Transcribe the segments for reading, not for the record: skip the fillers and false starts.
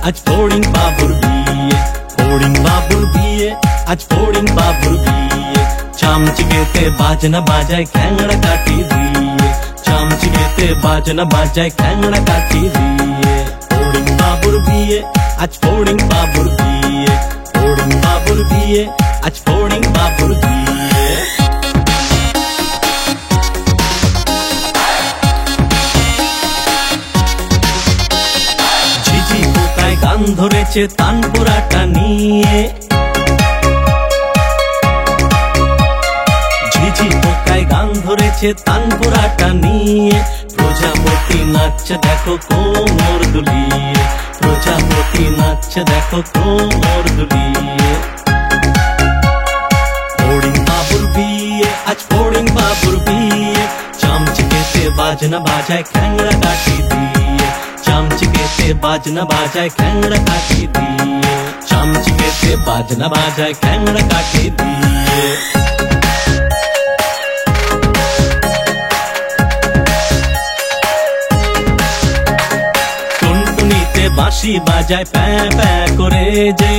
আজ ফড়িং বাবুর বিয়ে, ফড়িং বাবুর বিয়ে, আজ ফড়িং বাবুর বিয়ে। চামচিকেতে বাজনা বাজায় খ্যাংড়া কাঠি দিয়ে, চামচিকেতে বাজনা বাজায় খ্যাংড়া কাঠি দিয়ে। ফড়িং বাবুর বিয়ে, আজ ফড়িং বাবুর বিয়ে, ফড়িং বাবুর বিয়ে, আজ ফড়িং বাবুর বিয়ে। ঝিঝি পোকায় গান ধরেছে তানপুরাটা নিয়ে, ঝিঝি পোকায় গান ধরেছে তানপুরাটা নিয়ে। প্রজাপতি নাচছে দেখো কোমর দুলিয়ে, প্রজাপতি নাচছে দেখো কোমর দুলিয়ে। ফড়িং বাবুর বিয়ে, আজ ফড়িং বাবুর বিয়ে। চামচিকেতে বাজনা বাজায় খ্যাংড়া কাঠি দিয়ে, চামচিকেতে বাজনা বাজায় খ্যাংড়া কাঠি দিয়ে, চামচিকেতে বাজনা বাজায় খ্যাংড়া কাঠি দিয়ে। টুনটুনিতে বাঁশি বাজায় প্যাঁ প্যাঁ করে যে,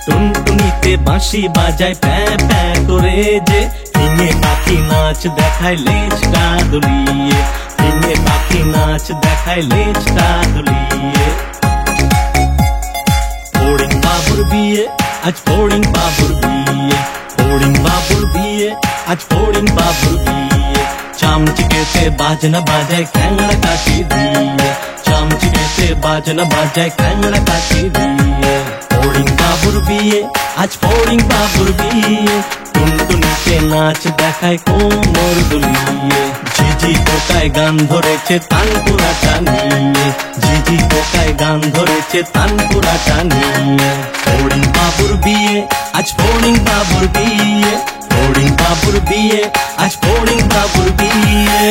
টুনটুনিতে বাঁশি বাজায় প্যাঁ প্যাঁ করে যে। ফিঙে পাখি নাচ দেখায় লেজটা দুলিয়ে, ফিঙে পাখি নাচ দেখায় লেজটা দুলিয়ে। ফড়িং বাবুর বিয়ে, আজ ফড়িং বাবুর বিয়ে, ফড়িং বাবুর বিয়ে, আজ ফড়িং বাবুর বিয়ে। চামচিকেতে বাজনা বাজায় খ্যাংড়া কাঠি দিয়ে, চামচিকেতে বাজনা বাজায় খ্যাংড়া কাঠি দিয়ে। ফড়িং বাবুর বিয়ে, আজ ফড়িং বাবুর বিয়ে। টুনটুনিতে নাচ দেখায় কোমর দুলিয়ে, ঝিঝি পোকায় গান ধরেছে তানপুরাটা নিয়ে, ঝিঝি পোকায় গান ধরেছে তানপুরাটা নিয়ে। ফড়িং বাবুর বিয়ে, আজ ফড়িং বাবুর বিয়ে, ফড়িং বাবুর বিয়ে, আজ ফড়িং বাবুর বিয়ে।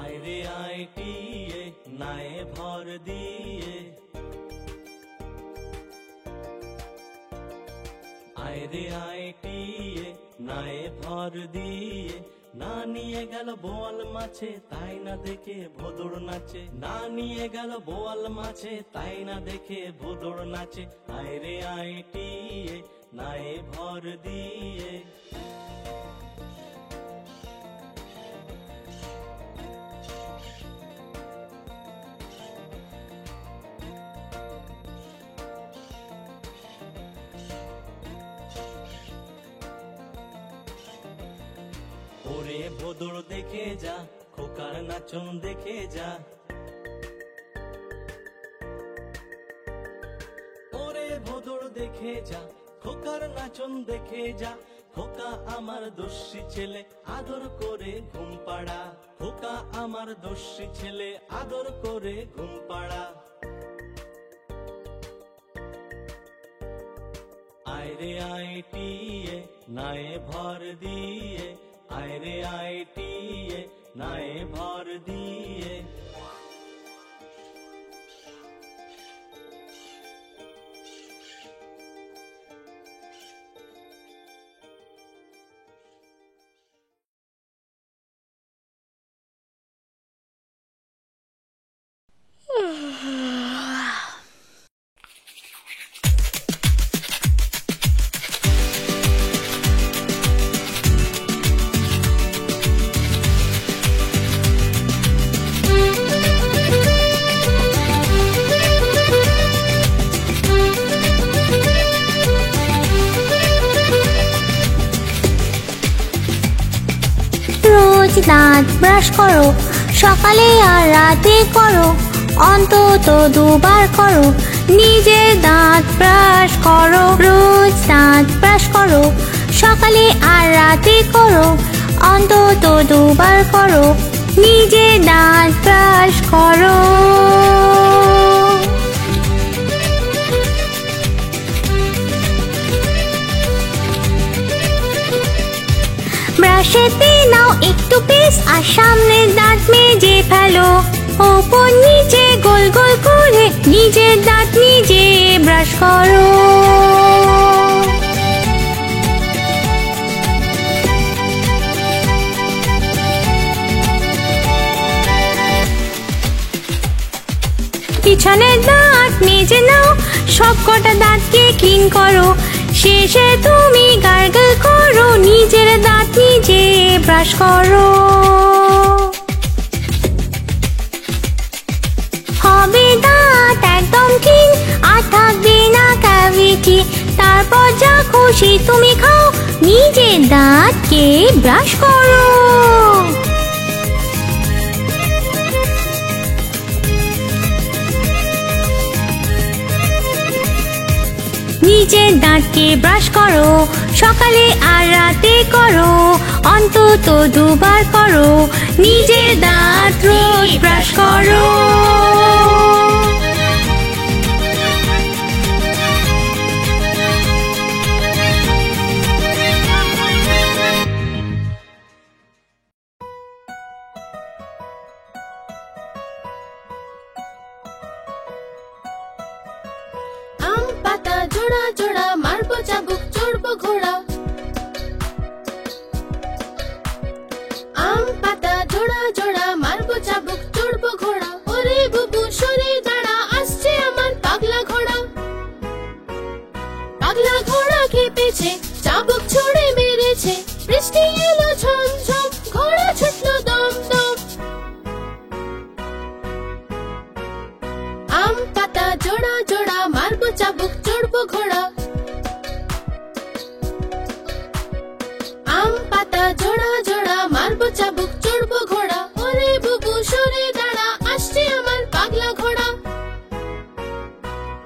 আয় রে আয় টিয়ে নায়ে ভর দিয়ে, আয় রে আয় টিয়ে নায়ে ভর দিয়ে। না নিয়ে গেল বোয়াল মাছে তাই না দেখে ভোদড় নাচে, না নিয়ে গেল বোয়াল মাছে তাই না দেখে ভোদড় নাচে। আয় রে আয় টিয়ে নায়ে ভর দিয়ে। ওরে ভোদড় দেখে যা, খোকার নাচন দেখে যা, ওরে ভোদড় দেখে যা, খোকার নাচন দেখে যা। খোকা আমার দস্যি ছেলে আদর করে ঘুম পাড়া, খোকা আমার দস্যি ছেলে আদর করে ঘুম পাড়া। আয় রে আয় টিয়ে নায়ে ভর দিয়ে, আয় রে আয় টিয়ে নায়ে ভর দিয়ে। রোজ দাঁত ব্রাশ করো, সকালে আর রাতে করো, অন্তত দুবার করো। নিজের দাঁত ব্রাশ করো, রোজ দাঁত ব্রাশ করো, সকালে আর রাতে করো, অন্তত দুবার করো। নিজের দাঁত ব্রাশ করো। পাশেতে নাও একটু পেস্ট আর সামনের দাঁত মেজে ফেলো। ওপর নিচে গোল গোল করে নিজের দাঁত নিজে ব্রাশ করো। পিছনের দাঁত মেজে নাও, সব কটা দাঁতকে ক্লিন করো। শেষে তুমি গার্গল করো, নিজের দাঁত নিজে ব্রাশ করো। হবে দাঁত একদম ক্লিন, আর থাকবে না ক্যাভিটি। তারপর যা খুশি তুমি খাও, নিজের দাঁতকে ব্রাশ করো। নিজের দাঁতকে ব্রাশ করো, সকালে আর রাতে করো, অন্তত দুবার করো। নিজের দাঁত রোজ ব্রাশ করো। জোড়া জোড়া মারবো চাবুক, চড়বো ঘোড়া। আম পাতা জোড়া জোড়া মারবো চাবুক, চড়বো ঘোড়া। ওরে বুবু সরে দাঁড়া, আসছে আমার পাগলা ঘোড়া। পাগলা ঘোড়া খেপেছে, চাবুক ছুড়ে মেরেছে। বৃষ্টি এলো ঝম ঝম, ঘোড়া ছুটলো দম দম। আম পাতা জোড়া জোড়া মারবো চাবুক, চড়বো ঘোড়া। আম পাতা জোড়া জোড়া মারবো চাবুক, চড়বো ঘোড়া। ওরে বুবু সরে দাঁড়া, আসছে আমার পাগলা ঘোড়া।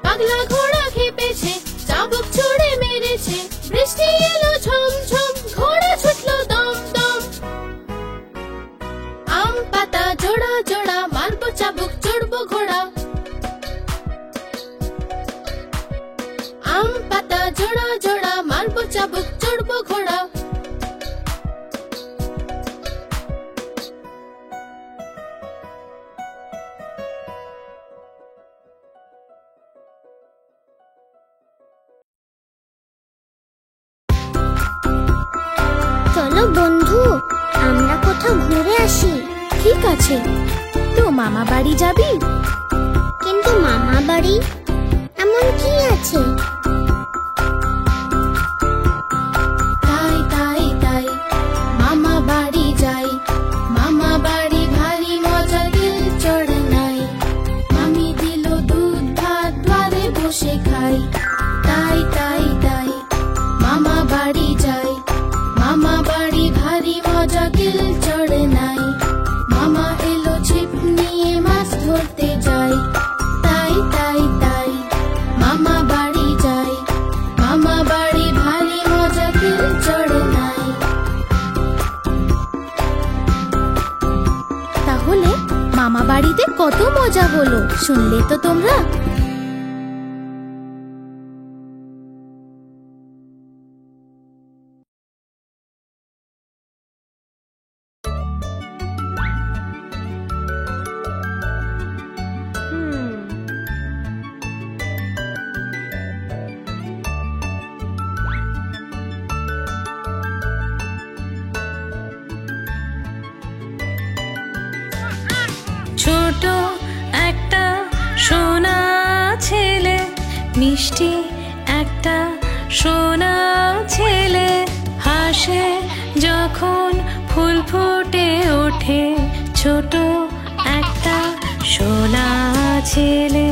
পাগলা ঘোড়া খেপেছে, চাবুক ছুড়ে মেরেছে। বৃষ্টি এলো ঝম ঝম, ঘোড়া ছুটলো দম দম। আম পাতা জোড়া জোড়া মারবো চাবুক, চড়বো ঘোড়া। আম পাতা জোড়া জোড়া মারবো চাবুক, চড়বো ঘোড়া। চলো বন্ধু, আমরা কোথাও ঘুরে আসি। ঠিক আছে, তো মামা বাড়ি যাবি? কিন্তু মামা বাড়ি এমন কি আছে? তাই তাই তাই মামা বাড়ি যাই। মামা বাড়ি ভারী মজা, দিল চড়ে নাই। মামি দিল দুধ ভাত, দ্বারে বসে খাই। তাই তাই তাই মামা বাড়ি যাই। মামা বাড়ি ভারী মজা, দিল চড়ে নাই। মামা এলো ছিপ নিয়ে, মাছ ধরতে যাই। তাই তাই তাই মামা বাড়ি যাই। মামা বাড়ি ভারী মজা, দিল চড়ে নাই। তাহলে মামা বাড়িতে কত মজা হলো, শুনলে তো তোমরা? ছোট একটা সোনা ছেলে, মিষ্টি একটা সোনা ছেলে, হাসে যখন ফুল ফুটে ওঠে। ছোট একটা সোনা ছেলে।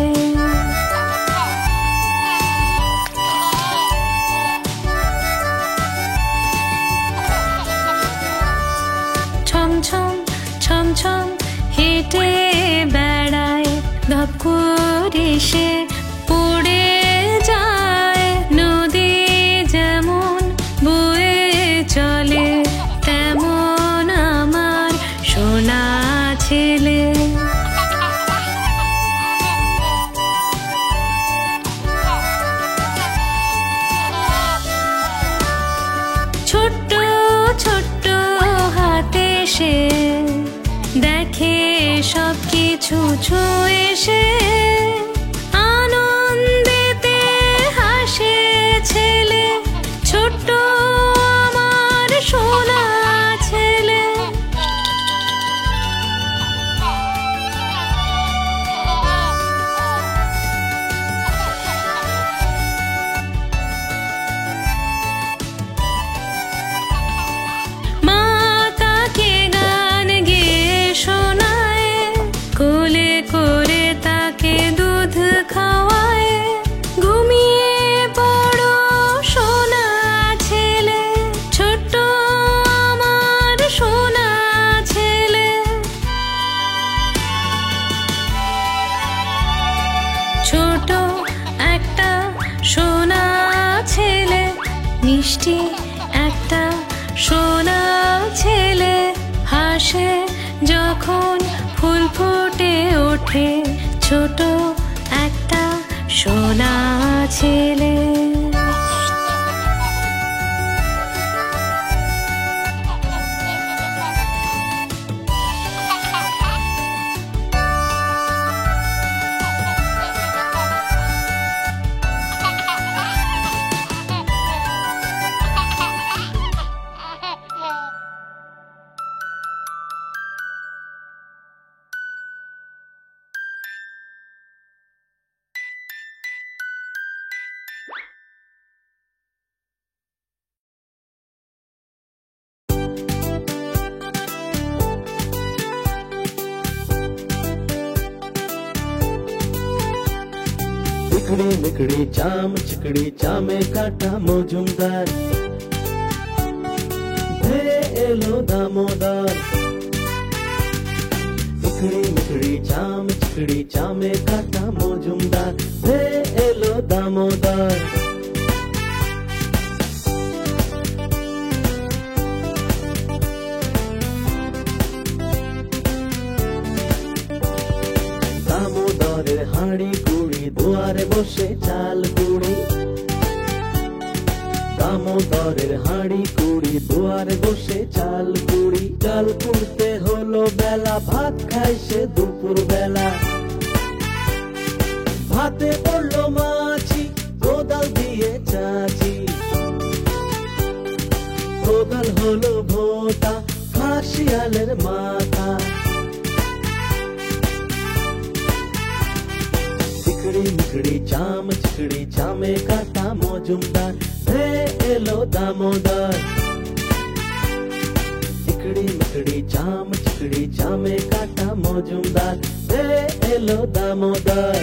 ছমছম ছমছম হেঁটে বেড়ায়, ধপ করে সে পড়ে যায়। নদী যেমন বয়ে চলে, তেমন আমার সোনা ছেলে। বসে দেখে সব কিছু ছুঁয়ে সে আনন্দেতে হাসে ছেলে ছোট্ট আমার সোনা ছেলে। মা তাকে গান গেয়ে শোনায়, কোলে করে তাকে দুধ খাওয়ায়। ঘুমিয়ে পড়ো সোনা ছেলে, ছোট্ট আমার সোনা ছেলে। ছোট একটা সোনা ছেলে, মিষ্টি একটা সোনা ছেলে, হাসে যখন ফুল ফুটে ওঠে, ছোট একটা সোনা ছেলে। चिकड़ी मिकड़ी चाम चिकड़ी चामे काटा मौजूमदार, धे एलो दामोदर। चिकड़ी मिकड़ी चाम चिकड़ी चामे काटा मौजूमदार, धे एलो दामोदर। দামোদরের হাঁড়ি কুড়ি দুয়ারে বসে চাল কুড়ি, দামোদরের হাঁড়ি কুড়ি দুয়ারে বসে চাল কুড়ি। চাল কুড়তে হলো বেলা, ভাত খায় সে দুপুর বেলা। ভাতে পড়লো মাছি, কোদাল দিয়ে চাচি। কোদাল হলো ভোঁতা, খাসিয়ালের মাথা। चिकड़ी मिकड़ी चाम चिकड़ी चामे काटा मौजूमदार, धे एलो दामोदर। चिकड़ी मिकड़ी चाम चिकड़ी चामे काटा मौजूमदार, धे एलो दामोदर।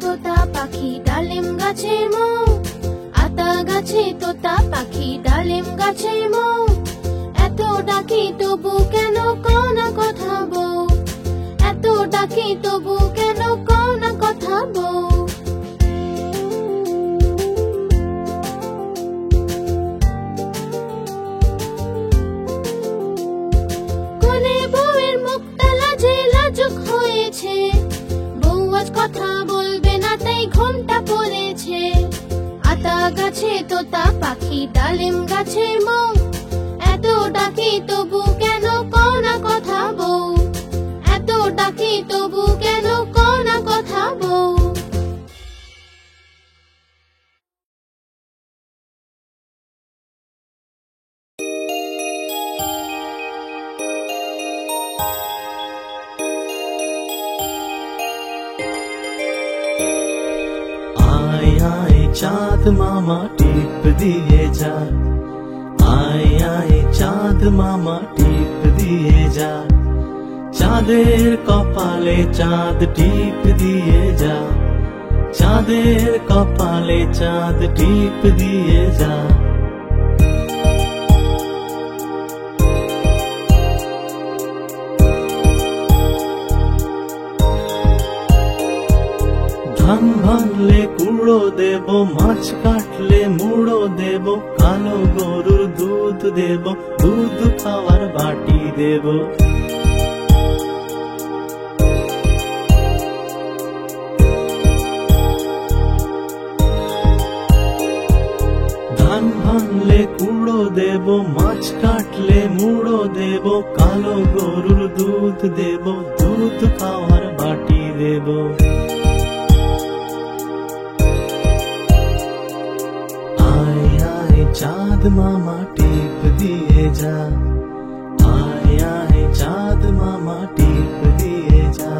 তোতা পাখি ডালিম গাছে মৌ, আতা গাছে তোতা পাখি ডালিম গাছে মৌ। এত ডাকি তবু কেন কও না কথা বউ, এত ডাকি তবু কেন কও না কথা বউ। কোনে বউয়ের মুখটা লাজে লাজুক হয়েছে, বউ আজ কথা বলবে না তাই ঘোমটা পড়েছে। আতা গাছে তোতা পাখি ডালিম গাছে মৌ, এত ডাকি তবু কেন কও না কথা বউ, এত ডাকি তবু কেন কও না কথা বউ। चाँद मामा टीप दिए जा, आए आए चाँद मामा टीप दिए जा। चाँदेर कपाले चाँद टीप दिए जा, चाँदेर कपाले चाँद टीप दिए जा। ধান ভাঙলে কুড়ো দেব, মাছ কাটলে মুড়ো দেব, কালো গরুর দুধ দেব, দুধ খাওয়ার বাটি দেব। ধান ভাঙলে কুড়ো দেব, মাছ কাটলে মুড়ো দেব, কালো গরুর দুধ দেব, দুধ খাওয়ার বাটি দেব। আয় আয় চাঁদ মামা টিপ দিয়ে যা, আয় আয় চাঁদ মামা টিপ দিয়ে যা।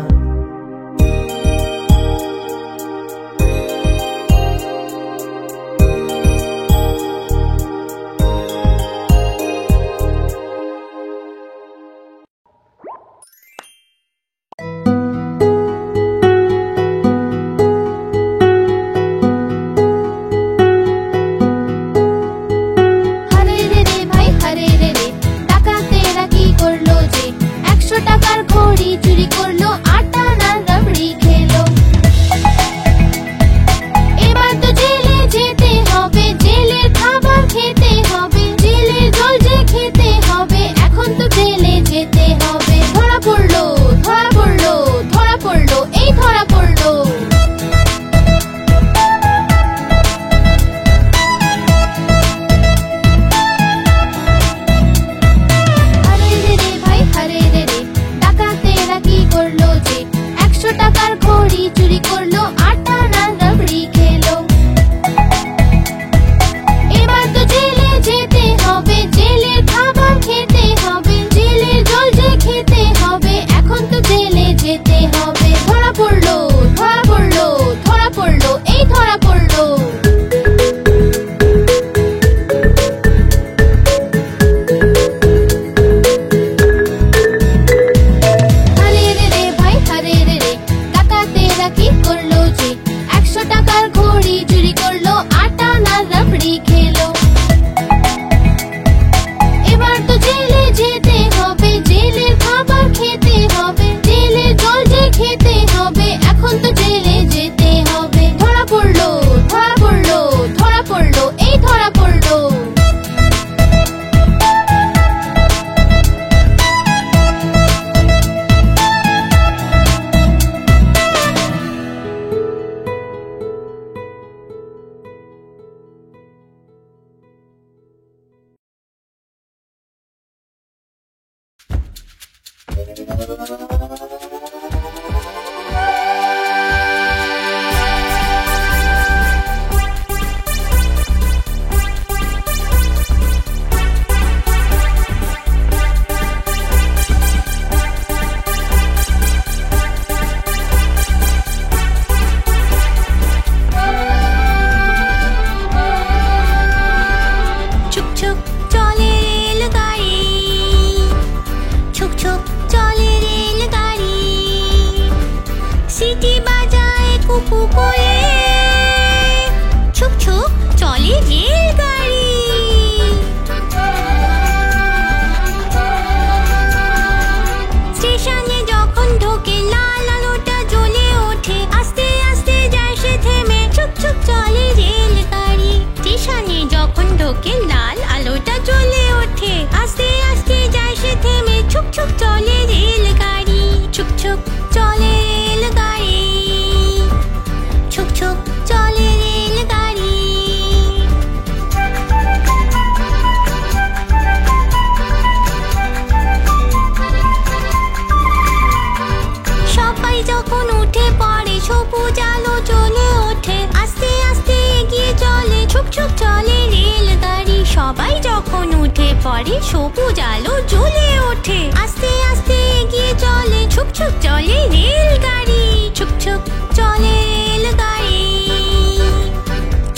পরে সবুজ আলো জ্বলে ওঠে, আস্তে আস্তে এগিয়ে চলে, ছুক ছুক চলে রেলগাড়ি, ছুক ছুক চলে রেলগাড়ি,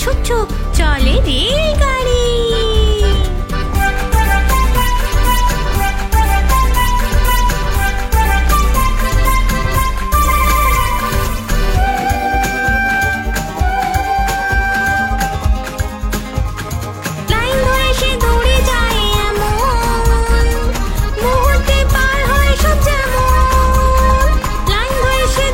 ছুক ছুক চলে রেলগাড়ি। লাইন ধরে সে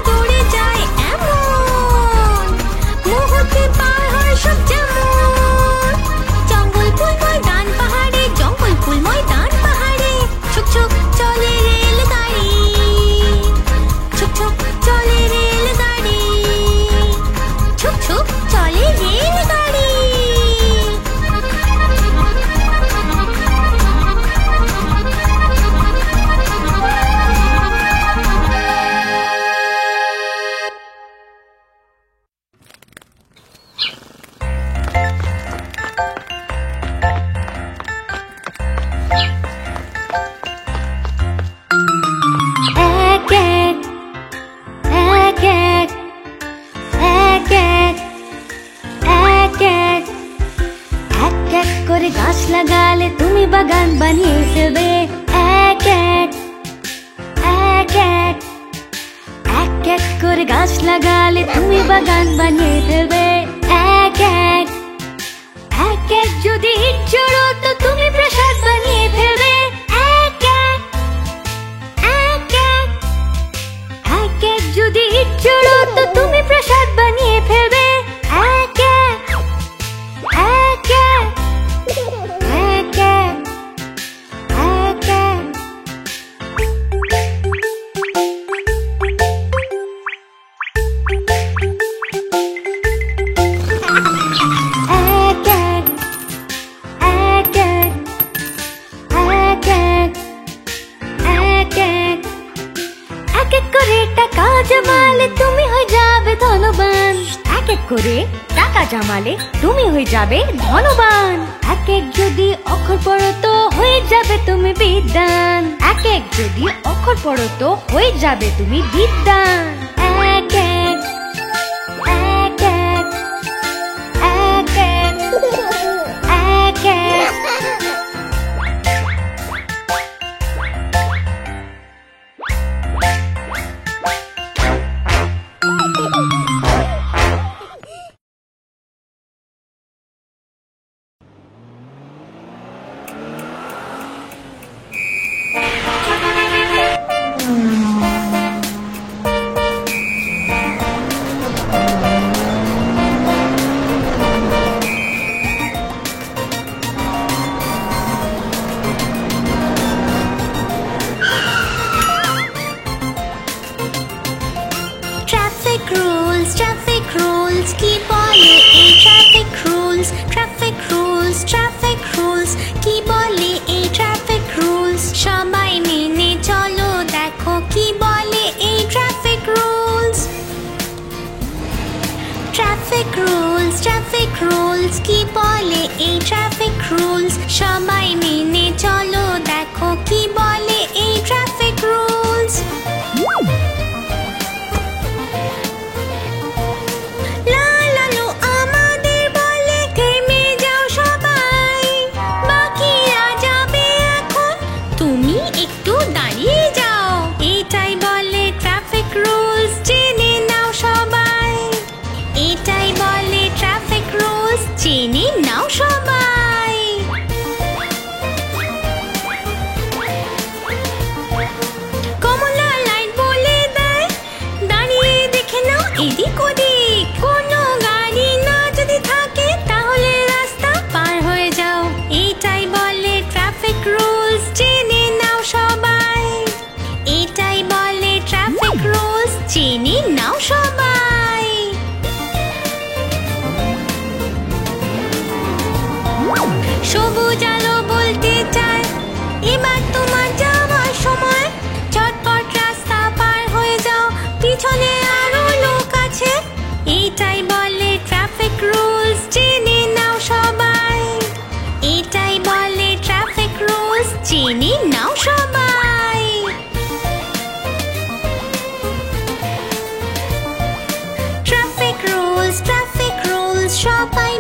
তুমি বাগান বানিয়ে ফেলবে। এক এক এক এক এক এক করে গাছ লাগালে তুমি বাগান বানিয়ে ফেলবে। এক এক এক এক যদি ইট জোড়ো তো তুমি প্রাসাদ বানিয়ে ফেলবে। এক এক এক এক এক এক যদি ইট জোড়ো তো তুমি প্রাসাদ বানিয়ে ফেলবে। এক এক এক এক এক এক এক এক জমালে তুমি হয়ে যাবে ধনবান। এক এক করে টাকা জমালে তুমি হয়ে যাবে ধনবান। এক এক যদি অক্ষর পড়ো তো হয়ে যাবে তুমি বিদ্বান। এক এক যদি অক্ষর পড়ো তো হয়ে যাবে তুমি বিদ্বান। এক এক এক এক এক এক এক এক কি বলে এই traffic rules? Traffic rules traffic rules কি বলে এই ট্রাফিক রুলস? সবাই মেনে চলো, দেখো কি বলে এই ট্রাফিক রুলস। ট্রাফিক রুলস কি বলে এই ট্রাফিক রুলস? সবাই মেনে চলো, দেখো কি বলে এই ট্রাফিক রুলস। জেনে নাও সবাই। কমলা লাইট বলে দেয়, দাঁড়িয়ে দেখে নাও এদিক ওদিক। কোনো গাড়ি না যদি থাকে তাহলে রাস্তা পার হয়ে যাও। এটাই বলে ট্রাফিক রুলস, জেনে নাও সবাই। এটাই বলে ট্রাফিক রুলস, জেনে নাও সবাই। সবুজ আলো বলতে চায় এবার তোমার যাওয়ার সময়। চটপট রাস্তা পার হয়ে যাও, পিছনে আরো লোক আছে। এটাই বলে ট্রাফিক রুলস, জেনে নাও সবাই। এটাই বলে ট্রাফিক রুলস, জেনে নাও সবাই। ট্রাফিক রুলস সবাই